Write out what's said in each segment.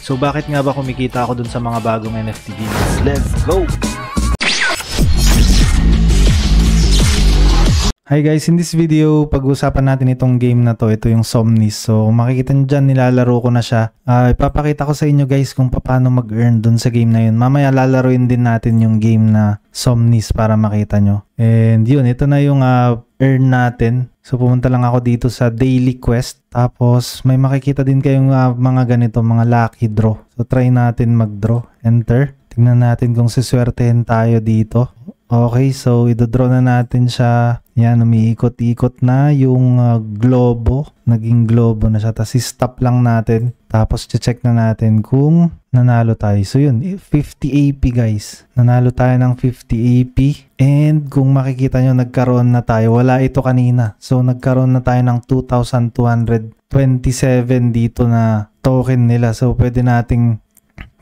So bakit nga ba kumikita ako dun sa mga bagong NFT games? Let's go! Hi guys, in this video, pag-usapan natin itong game na to. Ito yung Somnis. So makikita nyo dyan, nilalaro ko na siya. Ipapakita ko sa inyo guys kung paano mag-earn dun sa game na yun. Mamaya lalaroin din natin yung game na Somnis para makita nyo. And yun, ito na yung earn natin. So pumunta lang ako dito sa daily quest. Tapos may makikita din kayong mga ganito, mga lucky draw. So try natin mag-draw. Enter. Tingnan natin kung siswertehin tayo dito. Okay, so idodraw na natin siya. Yan, umiikot-ikot na yung globo. Naging globo na siya. Tapos stop lang natin. Tapos check na natin kung nanalo tayo. So yun, 50 AP guys. Nanalo tayo ng 50 AP. And kung makikita nyo, nagkaroon na tayo. Wala ito kanina. So nagkaroon na tayo ng 2,227 dito na token nila. So pwede nating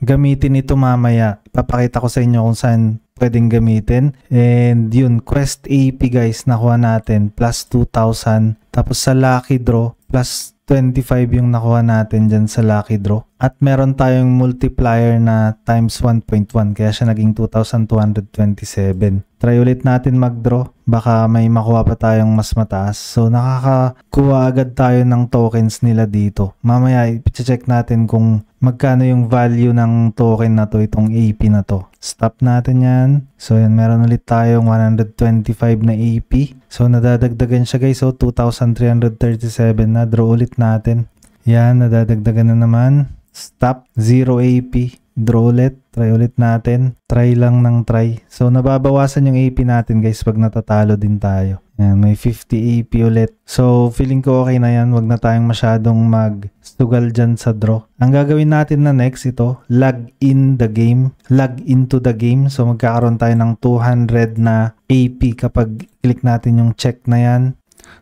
gamitin ito mamaya. Papakita ko sa inyo kung saan pwedeng gamitin. And yun, quest AP guys, nakuha natin plus 2,000. Tapos sa lucky draw, plus 25 yung nakuha natin dyan sa lucky draw. At meron tayong multiplier na times 1.1. Kaya siya naging 2,227. Try ulit natin mag-draw. Baka may makuha pa tayong mas mataas. So nakakakuha agad tayo ng tokens nila dito. Mamaya i-check natin kung magkano yung value ng token na to, itong AP na to. Stop natin yan. So yan, meron ulit tayong 125 na AP. So nadadagdagan siya guys. So 2,337 na. Draw ulit natin. Yan, nadadagdagan na naman. Stop. 0 AP. Draw ulit. Try ulit natin. Try lang ng try. So nababawasan yung AP natin guys pag natatalo din tayo. Yan, may 50 AP ulit. So feeling ko okay na yan. Wag na tayong masyadong magsugal dyan sa draw. Ang gagawin natin na next ito, log in the game. Log into the game. So magkakaroon tayo ng 200 na AP kapag click natin yung check na yan.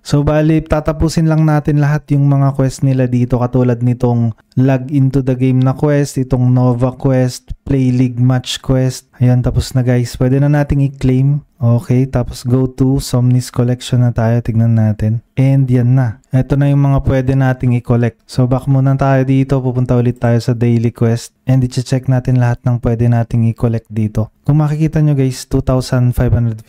So bali, tatapusin lang natin lahat yung mga quest nila dito katulad nitong log into the game na quest, itong Nova quest, play league match quest. Ayan, tapos na guys. Pwede na nating i-claim. Okay, tapos go to Somnis collection na tayo. Tignan natin. And yan na. Ito na yung mga pwede nating i-collect. So back muna tayo dito. Pupunta ulit tayo sa daily quest. And i-check natin lahat ng pwede nating i-collect dito. Kung makikita nyo guys, 2,557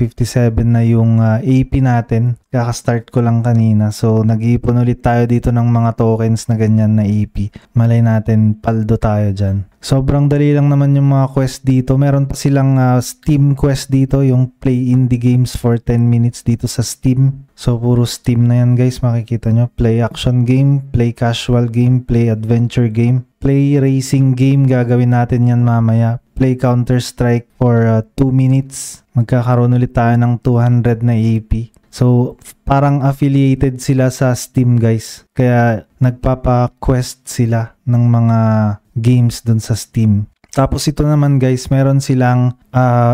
na yung AP natin. Kaka-start ko lang kanina. So nag-iipon ulit tayo dito ng mga tokens na ganyan na AP. Malay natin, paldo tayo dyan. Sobrang dali lang naman yung mga quest dito. Meron pa silang Steam quest dito. Yung play indie games for 10 minutes dito sa Steam. So puro Steam na yan guys. Makikita nyo. Play action game, play casual game, play adventure game, play racing game. Gagawin natin yan mamaya. Play Counter-Strike for 2 minutes. Magkakaroon ulit tayo ng 200 na AP. So, parang affiliated sila sa Steam guys. Kaya nagpapa-quest sila ng mga games dun sa Steam. Tapos ito naman guys, meron silang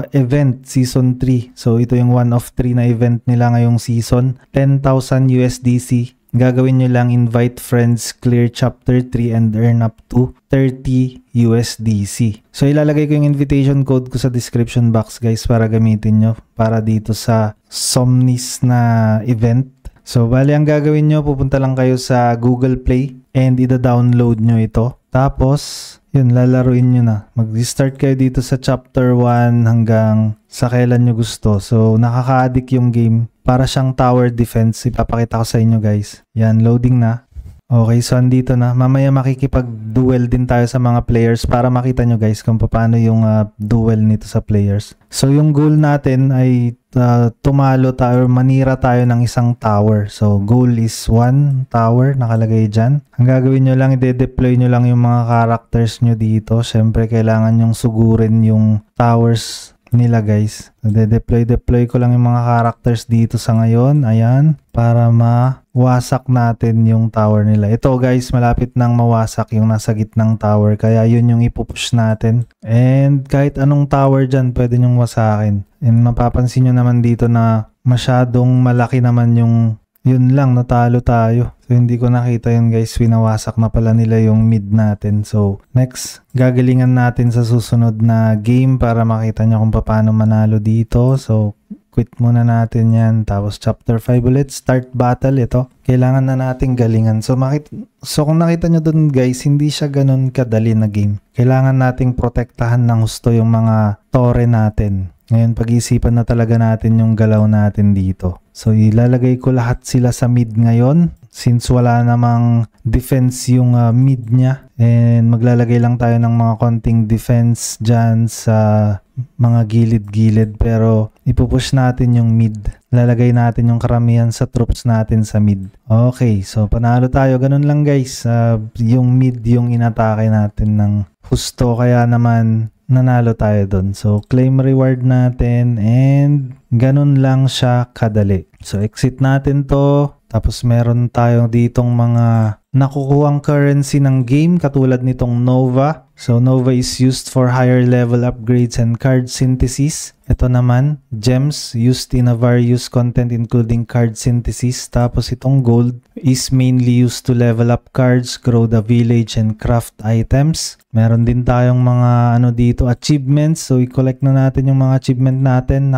event season 3. So ito yung 1 of 3 na event nila ngayong season. 10,000 USDC. Gagawin nyo lang, invite friends, clear chapter 3 and earn up to 30 USDC. So ilalagay ko yung invitation code ko sa description box guys para gamitin nyo para dito sa Somnis na event. So bali ang gagawin nyo, pupunta lang kayo sa Google Play and ida-download nyo ito. Tapos yun, lalaruin nyo na. Mag-start kayo dito sa chapter 1 hanggang sa kailan nyo gusto. So nakaka-addict yung game. Para siyang tower defense. Ipapakita ko sa inyo guys. Yan, loading na. Okay, so andito na. Mamaya makikipag-duel din tayo sa mga players para makita nyo guys kung paano yung duel nito sa players. So yung goal natin ay tumalo tayo, manira tayo ng isang tower. So goal is 1 tower, nakalagay dyan. Ang gagawin nyo lang, i-deploy nyo lang yung mga characters nyo dito. Siyempre kailangan nyong sugurin yung towers nila guys. So, deploy ko lang yung mga characters dito sa ngayon. Ayan, para mawasak natin yung tower nila. Ito guys, malapit nang mawasak yung nasa gitnang tower. Kaya yun yung ipupush natin. And kahit anong tower dyan, pwede nyong wasakin. And mapapansin nyo naman dito na masyadong malaki naman yung yun lang, natalo tayo. So hindi ko nakita yun guys, winawasak na pala nila yung mid natin. So next, gagalingan natin sa susunod na game para makita nyo kung paano manalo dito. So quit muna natin yan. Tapos chapter 5 ulit, start battle. Ito, kailangan na nating galingan. So kung nakita nyo dun guys, hindi siya ganun kadali na game. Kailangan nating protektahan ng husto yung mga tore natin. Ngayon, pag-iisipan na talaga natin yung galaw natin dito. So, ilalagay ko lahat sila sa mid ngayon. Since wala namang defense yung mid niya. And maglalagay lang tayo ng mga konting defense dyan sa mga gilid-gilid. Pero ipupush natin yung mid. Lalagay natin yung karamihan sa troops natin sa mid. Okay, so panalo tayo. Ganun lang guys. Yung mid yung inatake natin ng husto. Kaya naman nanalo tayo dun. So, claim reward natin and ganun lang siya kadali. So, exit natin to. Tapos, meron tayo ditong mga nakukuhang currency ng game katulad nitong Nova. So, Nova is used for higher level upgrades and card synthesis. Ito naman, gems used in a various content including card synthesis. Tapos, itong gold is mainly used to level up cards, grow the village, and craft items. Meron din tayong mga dito, achievements. So, i-collect na natin yung mga achievement natin.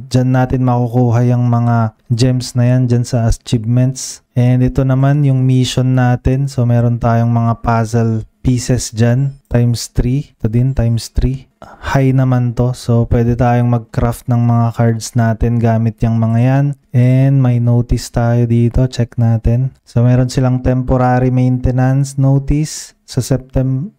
Dyan natin makukuha yung mga gems na yan dyan sa achievements. And ito naman yung mission natin. So, meron tayong mga puzzle pieces dyan. Times 3. Ito din, times 3. High naman to. So, pwede tayong mag-craft ng mga cards natin gamit yung mga yan. And may notice tayo dito. Check natin. So, meron silang temporary maintenance notice sa September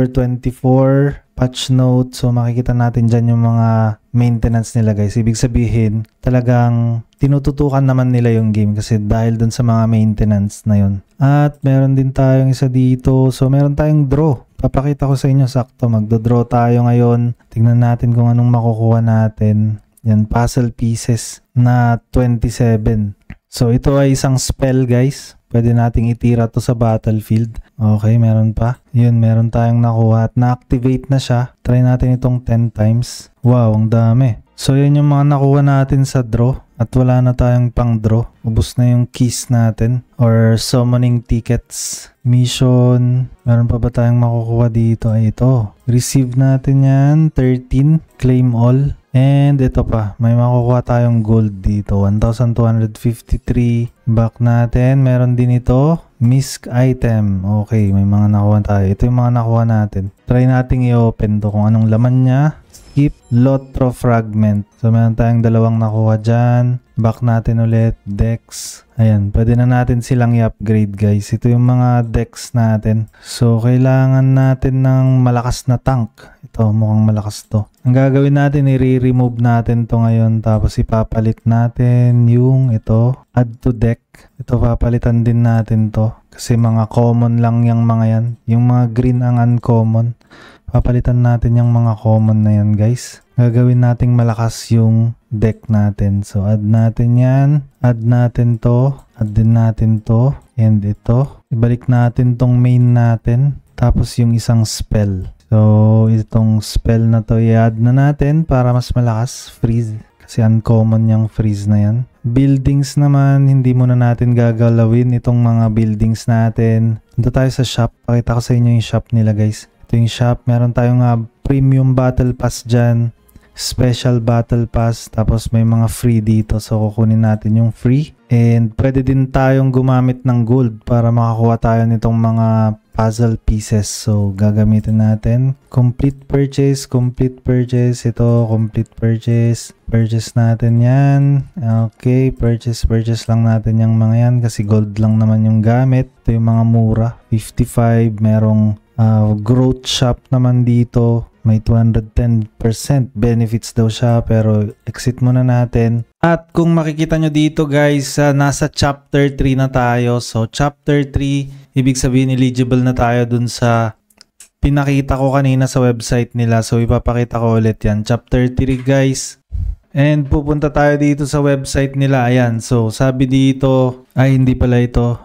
24 patch note. So, makikita natin dyan yung mga maintenance nila guys. Ibig sabihin, talagang tinututukan naman nila yung game kasi dahil dun sa mga maintenance na yun. At meron din tayong isa dito. So, meron tayong draw. Papakita ko sa inyo sakto. Magdo-draw tayo ngayon. Tingnan natin kung anong makukuha natin. Yan, puzzle pieces na 27. So, ito ay isang spell guys. Pwede nating itira to sa battlefield. Okay, meron pa. Yun, meron tayong nakuha at na-activate na siya. Try natin itong 10 times. Wow, ang dami. So, yan yung mga nakuha natin sa draw. At wala na tayong pang draw. Ubus na yung keys natin. Or summoning tickets. Mission. Meron pa ba tayong makukuha dito? Ay, ito. Receive natin yan. 13. Claim all. And ito pa, may makukuha tayong gold dito, 1,253. Back natin, meron din ito, misc item. Okay, may mga nakuha tayo. Ito yung mga nakuha natin. Try nating i-open to kung anong laman niya. Skip, Lotro fragment. So, meron tayong dalawang nakuha dyan. Back natin ulit, Dex. Ayan, pwede na natin silang i-upgrade guys. Ito yung mga Dex natin. So, kailangan natin ng malakas na tank. Ito, mukhang malakas to. Ang gagawin natin, i-remove natin to ngayon. Tapos ipapalit natin yung ito, add to deck. Ito, papalitan din natin to. Kasi mga common lang yung mga yan. Yung mga green ang uncommon. Papalitan natin yung mga common na yan guys. Gagawin nating malakas yung deck natin. So, add natin yan. Add natin to. Add din natin to. And ito. Ibalik natin tong main natin. Tapos yung isang spell. So, itong spell na to i-add na natin para mas malakas. Freeze. Kasi uncommon yung freeze na yan. Buildings naman, hindi muna natin gagalawin itong mga buildings natin. Dito tayo sa shop. Pakita ko sa inyo yung shop nila guys. Ito yung shop. Meron tayong premium battle pass dyan. Special battle pass. Tapos may mga free dito. So, kukunin natin yung free. And pwede din tayong gumamit ng gold para makakuha tayo nitong mga puzzle pieces. So, gagamitin natin. Complete purchase. Ito, complete purchase. Purchase natin yan. Okay, purchase lang natin yung mga yan kasi gold lang naman yung gamit. Ito yung mga mura. 55. Merong growth shop naman dito. May 210% benefits daw siya pero exit muna natin. At kung makikita nyo dito guys, nasa chapter 3 na tayo. So chapter 3, ibig sabihin eligible na tayo dun sa pinakita ko kanina sa website nila. So ipapakita ko ulit yan. Chapter 3 guys. And pupunta tayo dito sa website nila. Ayan. So sabi dito, ay hindi pala ito.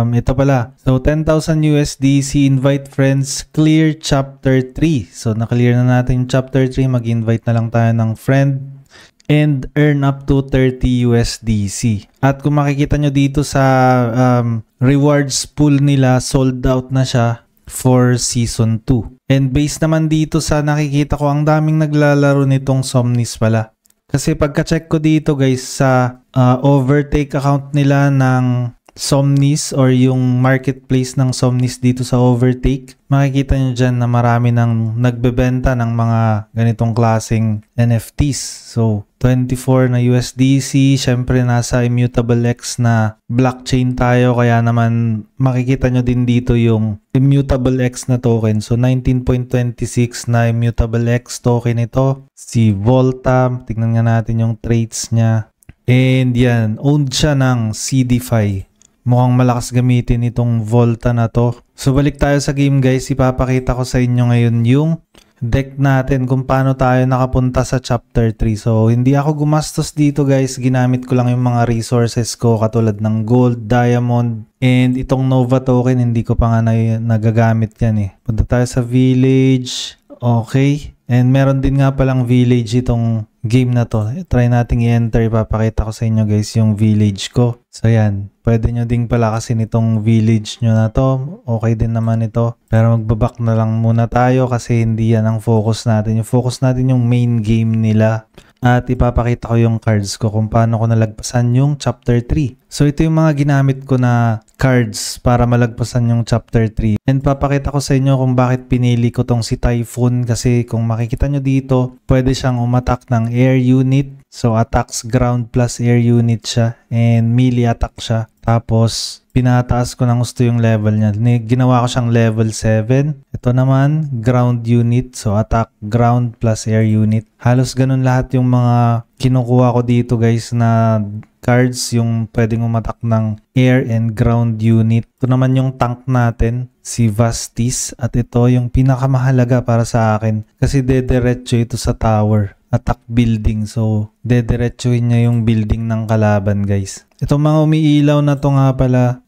Ito pala. So 10,000 USDC, invite friends, clear chapter 3. So na-clear na natin yung chapter 3. Mag-invite na lang tayo ng friend. And earn up to 30 USDC. At kung makikita nyo dito sa rewards pool nila, sold out na siya for season 2. And based naman dito sa nakikita ko, ang daming naglalaro nitong Somnis pala. Kasi pagka-check ko dito guys sa overtake account nila ng Somnis or yung marketplace ng Somnis dito sa overtake, makikita nyo dyan na marami nang nagbebenta ng mga ganitong klaseng NFTs. So, 24 na USDC, syempre nasa Immutable X na blockchain tayo, kaya naman makikita nyo din dito yung Immutable X na token. So, 19.26 na Immutable X token ito. Si Volta, tignan nga natin yung traits niya. And yan, owned siya ng CDFI. Mukhang malakas gamitin itong Volta na to. So balik tayo sa game guys, ipapakita ko sa inyo ngayon yung deck natin kung paano tayo nakapunta sa chapter 3. So hindi ako gumastos dito guys, ginamit ko lang yung mga resources ko katulad ng gold, diamond, and itong Nova token hindi ko pa nga nagagamit yan eh. Punta tayo sa village, okay. And meron din nga palang village itong game na to. Try nating i-enter. Ipapakita ko sa inyo guys yung village ko. So yan. Pwede nyo ding palakasin itong village nyo na to. Okay din naman ito. Pero magbaback na lang muna tayo kasi hindi yan ang focus natin. Yung focus natin yung main game nila. At ipapakita ko yung cards ko kung paano ko nalagpasan yung chapter 3. So ito yung mga ginamit ko na cards para malagpasan yung chapter 3. And papakita ko sa inyo kung bakit pinili ko tong si Typhoon kasi kung makikita nyo dito, pwede siyang umatak ng air unit. So attacks ground plus air unit siya and melee attack siya. Tapos pinataas ko ng gusto yung level niya. Ginawa ko siyang level 7. Ito naman ground unit. So attack ground plus air unit. Halos ganun lahat yung mga kinukuha ko dito guys na cards, yung pwedeng umatak ng air and ground unit. Ito naman yung tank natin, si Vastis. At ito yung pinakamahalaga para sa akin kasi dediretso ito sa tower. Attack building. So, dediretsuhin niya yung building ng kalaban guys. Itong mga umiilaw na to nga pala,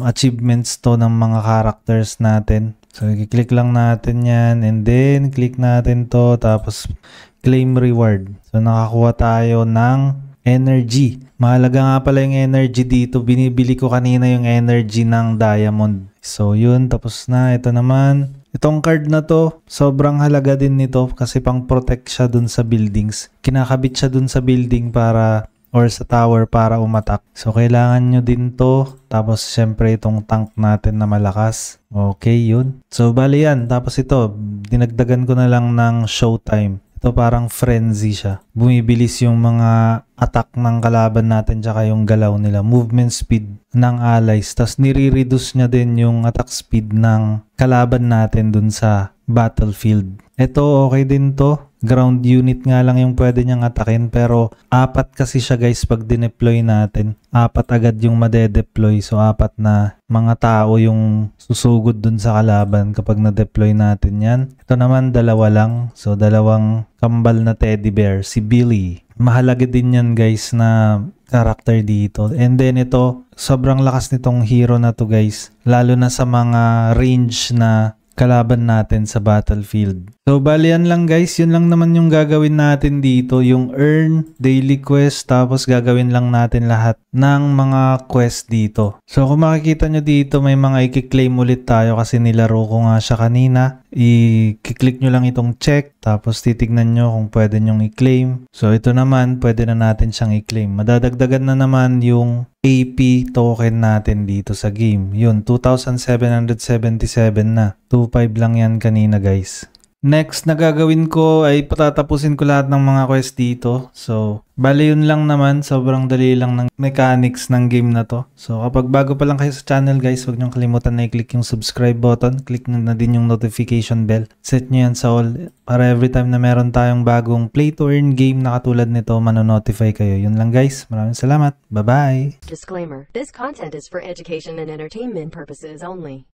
achievements to ng mga characters natin. So, i-click lang natin yan and then click natin to tapos claim reward. So, nakakuha tayo ng energy. Mahalaga nga pala yung energy dito. Binibili ko kanina yung energy ng diamond. So, yun. Tapos na. Ito naman. Itong card na to, sobrang halaga din nito kasi pang protect siya dun sa buildings. Kinakabit siya dun sa building para or sa tower para umatak. So, kailangan nyo din to. Tapos, syempre, itong tank natin na malakas. Okay, yun. So, bali yan. Tapos ito, dinagdagan ko na lang ng showtime. Ito parang frenzy siya. Bumibilis yung mga attack ng kalaban natin tsaka yung galaw nila. Movement speed ng allies. Tapos nire-reduce niya din yung attack speed ng kalaban natin dun sa battlefield. Ito okay din to. Ground unit nga lang yung pwede niyang atakin pero 4 kasi siya guys pag dineploy natin. 4 agad yung madedeploy. So 4 na mga tao yung susugod dun sa kalaban kapag na-deploy natin yan. Ito naman 2 lang. So 2 kambal na teddy bear. Si Billy. Mahalaga din yan guys na character dito. And then ito, sobrang lakas nitong hero na to guys. Lalo na sa mga range na kalaban natin sa battlefield. So, bali yan lang guys. Yun lang naman yung gagawin natin dito. Yung earn, daily quest, tapos gagawin lang natin lahat ng mga quest dito. So, kung makikita nyo dito, may mga i-claim ulit tayo kasi nilaro ko nga siya kanina. I-click nyo lang itong check, tapos titignan nyo kung pwede nyong i-claim. So, ito naman, pwede na natin siyang i-claim. Madadagdagan na naman yung AP token natin dito sa game. Yun, 2,777 na. 2.5 lang yan kanina guys. Next na gagawin ko ay patatapusin ko lahat ng mga quest dito. So, bali yun lang naman. Sobrang dali lang ng mechanics ng game na to. So, kapag bago pa lang kayo sa channel guys, huwag niyong kalimutan na i-click yung subscribe button. Click na din yung notification bell. Set nyo yan sa all para every time na meron tayong bagong play to earn game na katulad nito, manonotify kayo. Yun lang guys. Maraming salamat. Bye-bye! Disclaimer. This content is for education and entertainment purposes only.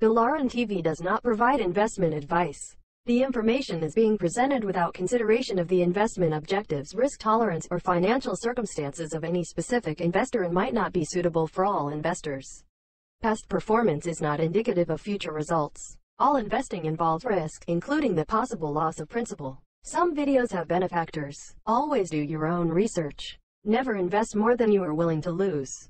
Galaran TV does not provide investment advice. The information is being presented without consideration of the investment objectives, risk tolerance, or financial circumstances of any specific investor and might not be suitable for all investors. Past performance is not indicative of future results. All investing involves risk, including the possible loss of principal. Some videos have benefactors. Always do your own research. Never invest more than you are willing to lose.